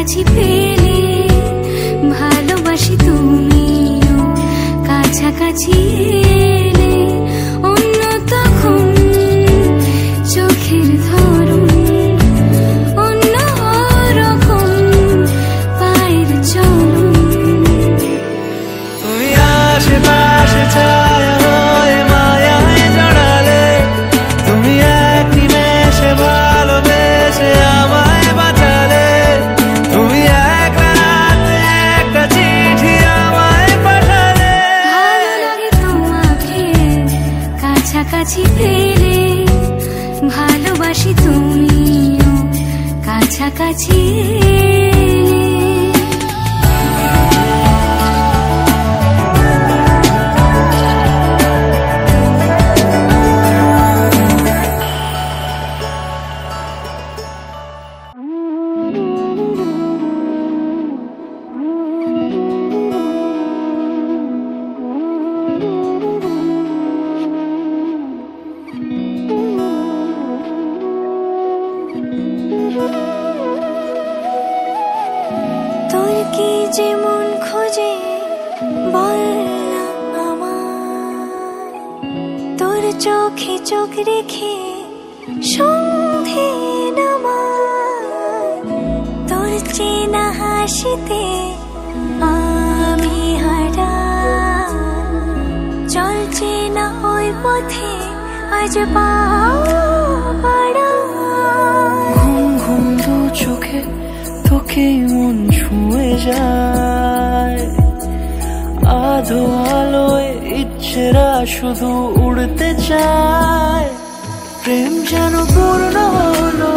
কাছাকাছি পেলে ভালোবাসি তুমিও কাছাকাছি এলে অন্য তখন চোখের ধরন অন্য রকম পায়ের চলন তুমি আশেপাশে ছায়া হয়ে মায়ায় জড়ালে তুমি এক নিমেষে ভালোবেসে আমায় বাঁচালে তুমি এক রাতে একটা চিঠি আমায় পাঠালে ভালো লাগে তোমাকে কাছাকাছি পেলে ভালোবাসি তুমিও কাছাকাছি তোর কি যেমন খোঁজে বল না আমায় তোর চোখে চোখ রেখে সন্ধে নামায় তোর চেনা হাসিতে আমি হারাই চল চেনা ওই পথে আজ পাড়া ঘুম ঘুম দু চোখে তোকে মন ছুঁয়ে যায় আধো আলোয় ইচ্ছেরা শুধু উড়তে চায় প্রেম যেন পূর্ণ হলো